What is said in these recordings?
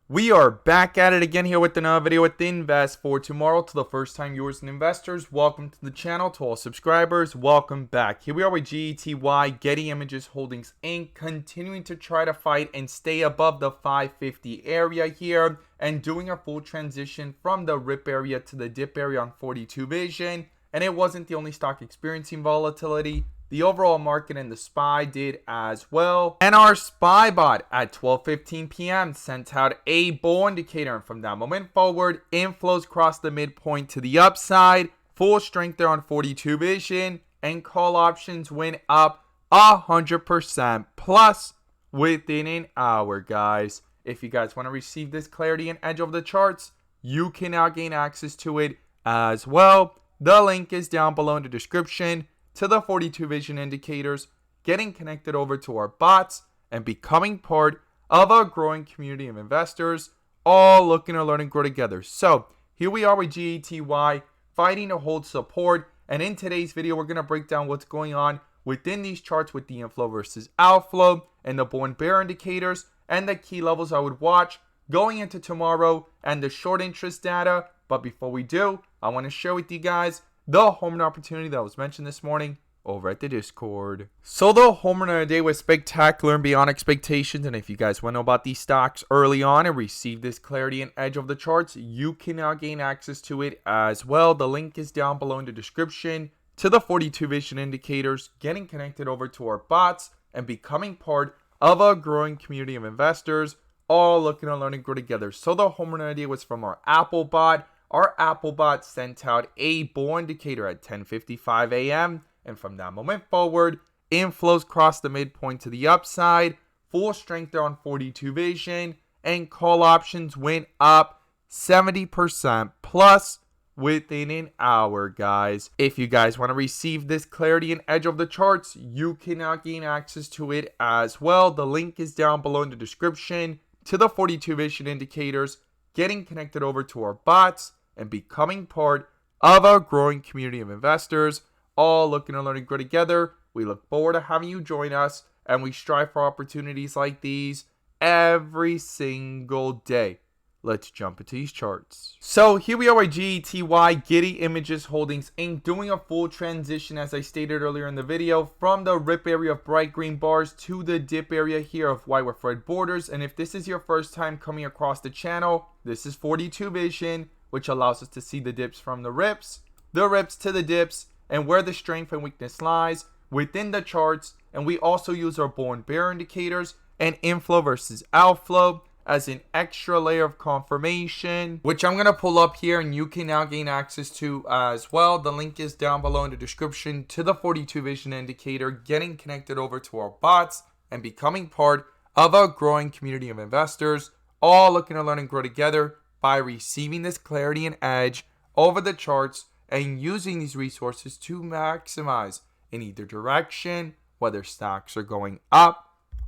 We are back at it again here with another video with Invest for Tomorrow. To the first time viewers and investors, welcome to the channel. To all subscribers, welcome back. Here we are with GETY, Getty Images Holdings Inc., continuing to try to fight and stay above the 550 area here and doing a full transition from the rip area to the dip area on 42 Vision. And it wasn't the only stock experiencing volatility. The overall market and the SPY did as well. And our SPY bot at 12:15 p.m. sent out a bull indicator. And from that moment forward, inflows crossed the midpoint to the upside. Full strength there on 42 Vision. And call options went up 100% plus within an hour, guys. If you guys want to receive this clarity and edge of the charts, you can now gain access to it as well. The link is down below in the description to the 42 Vision indicators, getting connected over to our bots, and becoming part of a growing community of investors, all looking to learn and grow together. So here we are with GETY, fighting to hold support. And in today's video, we're going to break down what's going on within these charts with the inflow versus outflow and the bull and bear indicators and the key levels I would watch going into tomorrow and the short interest data. But before we do, I want to share with you guys the home run opportunity that was mentioned this morning over at the Discord. So the home run of the day was spectacular and beyond expectations. And if you guys want to know about these stocks early on and receive this clarity and edge of the charts, you can now gain access to it as well. The link is down below in the description to the 42 Vision indicators, getting connected over to our bots and becoming part of a growing community of investors, all looking to learn and grow together. So the home run idea was from our Apple bot. Our Apple bot sent out a bull indicator at 10:55 a.m. And from that moment forward, inflows crossed the midpoint to the upside, full strength there on 42 Vision, and call options went up 70% plus within an hour, guys. If you guys want to receive this clarity and edge of the charts, you can now gain access to it as well. The link is down below in the description to the 42 Vision indicators, getting connected over to our bots and becoming part of a growing community of investors, all looking to learn and grow together. We look forward to having you join us, and we strive for opportunities like these every single day. Let's jump into these charts. So here we are with GETY, Getty Images Holdings Inc., doing a full transition, as I stated earlier in the video, from the rip area of bright green bars to the dip area here of white with red borders. And if this is your first time coming across the channel, this is 42 Vision, which allows us to see the dips from the rips to the dips, and where the strength and weakness lies within the charts. And we also use our bull and bear indicators and inflow versus outflow as an extra layer of confirmation, which I'm going to pull up here and you can now gain access to as well. The link is down below in the description to the 42 Vision indicator, getting connected over to our bots and becoming part of a growing community of investors, all looking to learn and grow together by receiving this clarity and edge over the charts and using these resources to maximize in either direction, whether stocks are going up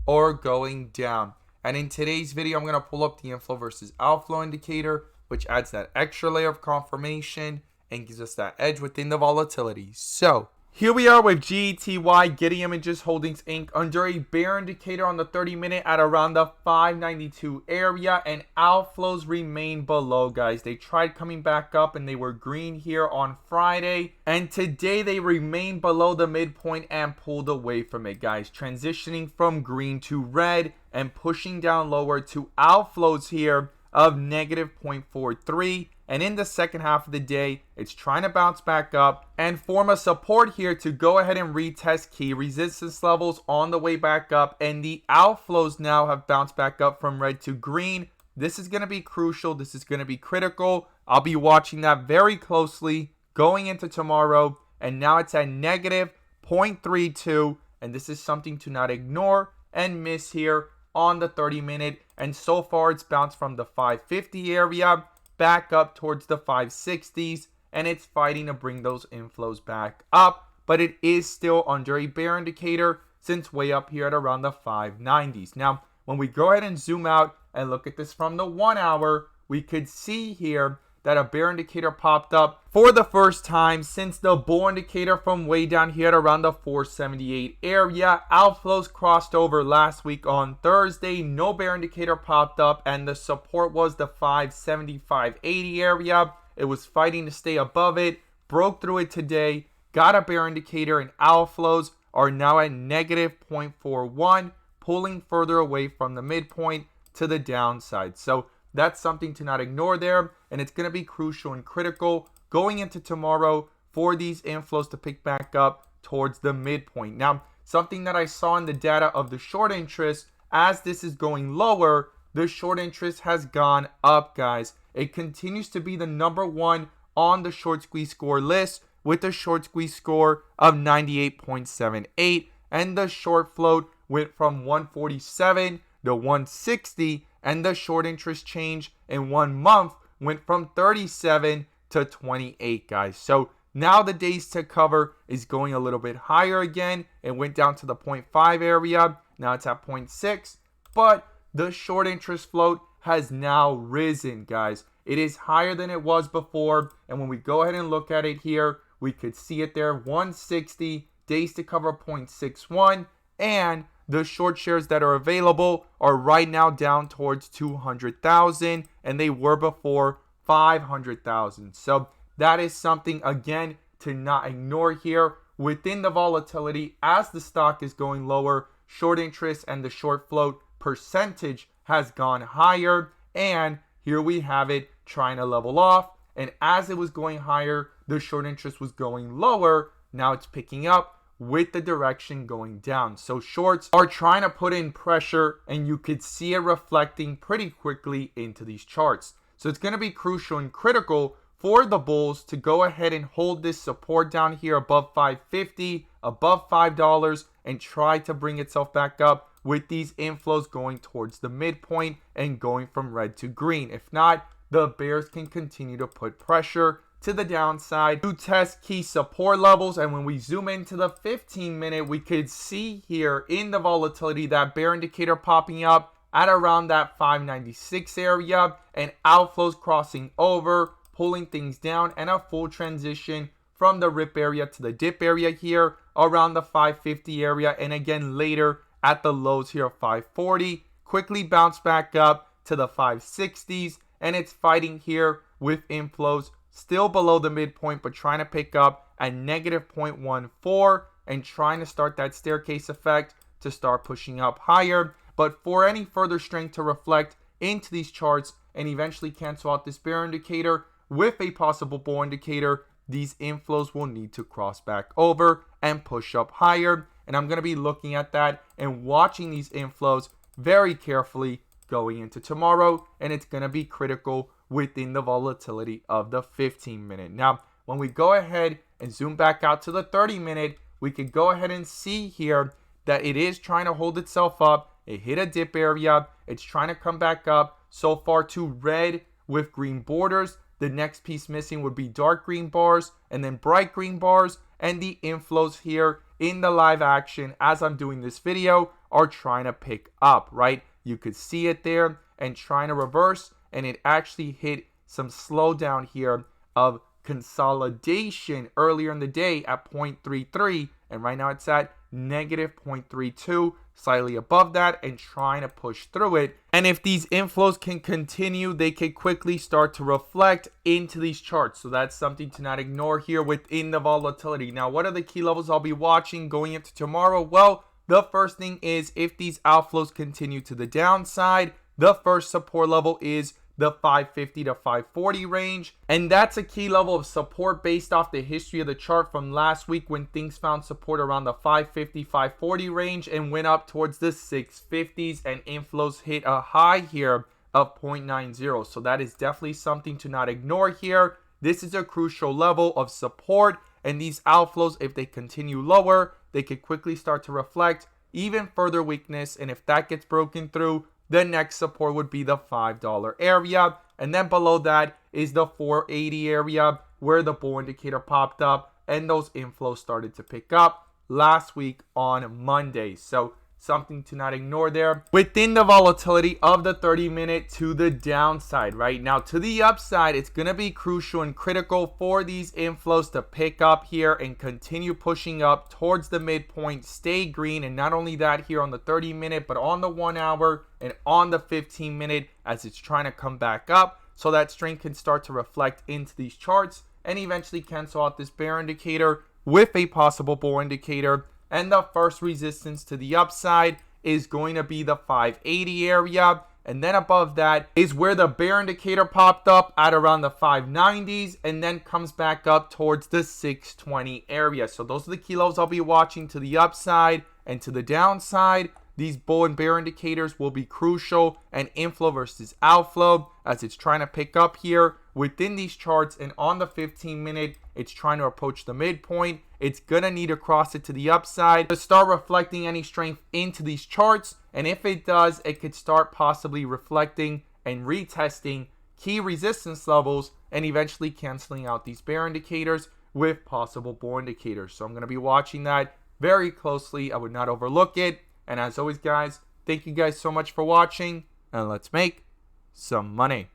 or going down. And in today's video, I'm going to pull up the inflow versus outflow indicator, which adds that extra layer of confirmation and gives us that edge within the volatility. So here we are with GETY, Getty Images Holdings Inc., under a bear indicator on the 30-minute at around the 592 area, and outflows remain below, guys. They tried coming back up and they were green here on Friday, and today they remain below the midpoint and pulled away from it, guys, transitioning from green to red and pushing down lower to outflows here of negative 0.43. And in the second half of the day, it's trying to bounce back up and form a support here to go ahead and retest key resistance levels on the way back up. And the outflows now have bounced back up from red to green. This is going to be crucial. This is going to be critical. I'll be watching that very closely going into tomorrow. And now it's at negative 0.32. And this is something to not ignore and miss here on the 30-minute. And so far, it's bounced from the 550 area back up towards the 560s, and it's fighting to bring those inflows back up, but it is still under a bear indicator since way up here at around the 590s. Now, when we go ahead and zoom out and look at this from the 1 hour, we could see here that a bear indicator popped up for the first time since the bull indicator from way down here at around the 478 area. Outflows crossed over last week on Thursday. No bear indicator popped up, and the support was the 575.80 area. It was fighting to stay above it, broke through it today, got a bear indicator, and outflows are now at negative 0.41, pulling further away from the midpoint to the downside. So that's something to not ignore there, and it's going to be crucial and critical going into tomorrow for these inflows to pick back up towards the midpoint. Now, something that I saw in the data of the short interest, as this is going lower, the short interest has gone up, guys. It continues to be the number one on the short squeeze score list with a short squeeze score of 98.78, and the short float went from 147 to 160, and the short interest change in 1 month went from 37 to 28, guys. So now the days to cover is going a little bit higher again. It went down to the 0.5 area. Now it's at 0.6, but the short interest float has now risen, guys. It is higher than it was before, and when we go ahead and look at it here, we could see it there, 160, days to cover 0.61, and the short shares that are available are right now down towards 200,000, and they were before 500,000. So that is something, again, to not ignore here. Within the volatility, as the stock is going lower, short interest and the short float percentage has gone higher, and here we have it trying to level off. And as it was going higher, the short interest was going lower. Now it's picking up with the direction going down. So shorts are trying to put in pressure, and you could see it reflecting pretty quickly into these charts. So it's going to be crucial and critical for the bulls to go ahead and hold this support down here above 550, above $5, and try to bring itself back up with these inflows going towards the midpoint and going from red to green. If not, the bears can continue to put pressure to the downside to test key support levels. And when we zoom into the 15-minute, we could see here in the volatility that bear indicator popping up at around that 596 area, and outflows crossing over, pulling things down, and a full transition from the rip area to the dip area here around the 550 area, and again later at the lows here of 540, quickly bounced back up to the 560s, and it's fighting here with inflows still below the midpoint, but trying to pick up at negative 0.14 and trying to start that staircase effect to start pushing up higher. But for any further strength to reflect into these charts and eventually cancel out this bear indicator with a possible bull indicator, these inflows will need to cross back over and push up higher. And I'm going to be looking at that and watching these inflows very carefully going into tomorrow, and it's going to be critical within the volatility of the 15-minute. Now, when we go ahead and zoom back out to the 30-minute, we can go ahead and see here that it is trying to hold itself up. It hit a dip area. It's trying to come back up. So far to red with green borders. The next piece missing would be dark green bars and then bright green bars. And the inflows here in the live action as I'm doing this video are trying to pick up, right? You could see it there and trying to reverse, and it actually hit some slowdown here of consolidation earlier in the day at 0.33, and right now it's at negative 0.32, slightly above that, and trying to push through it. And if these inflows can continue, they can quickly start to reflect into these charts. So that's something to not ignore here within the volatility. Now, what are the key levels I'll be watching going into tomorrow? Well, the first thing is if these outflows continue to the downside, the first support level is the 550 to 540 range, and that's a key level of support based off the history of the chart from last week when things found support around the 550 540 range and went up towards the 650s, and inflows hit a high here of 0.90. So that is definitely something to not ignore here. This is a crucial level of support, and these outflows, if they continue lower, they could quickly start to reflect even further weakness, and if that gets broken through, the next support would be the $5 area, and then below that is the 480 area where the bull indicator popped up and those inflows started to pick up last week on Monday. So something to not ignore there. Within the volatility of the 30-minute to the downside, right? Now, to the upside, it's going to be crucial and critical for these inflows to pick up here and continue pushing up towards the midpoint, stay green, and not only that here on the 30-minute, but on the 1 hour and on the 15-minute as it's trying to come back up, so that strength can start to reflect into these charts and eventually cancel out this bear indicator with a possible bull indicator. And the first resistance to the upside is going to be the 580 area. And then above that is where the bear indicator popped up at around the 590s and then comes back up towards the 620 area. So those are the key levels I'll be watching to the upside and to the downside. These bull and bear indicators will be crucial, and inflow versus outflow as it's trying to pick up here within these charts. And on the 15-minute, it's trying to approach the midpoint. It's going to need to cross it to the upside to start reflecting any strength into these charts. And if it does, it could start possibly reflecting and retesting key resistance levels and eventually canceling out these bear indicators with possible bull indicators. So I'm going to be watching that very closely. I would not overlook it. And as always, guys, thank you guys so much for watching, and let's make some money.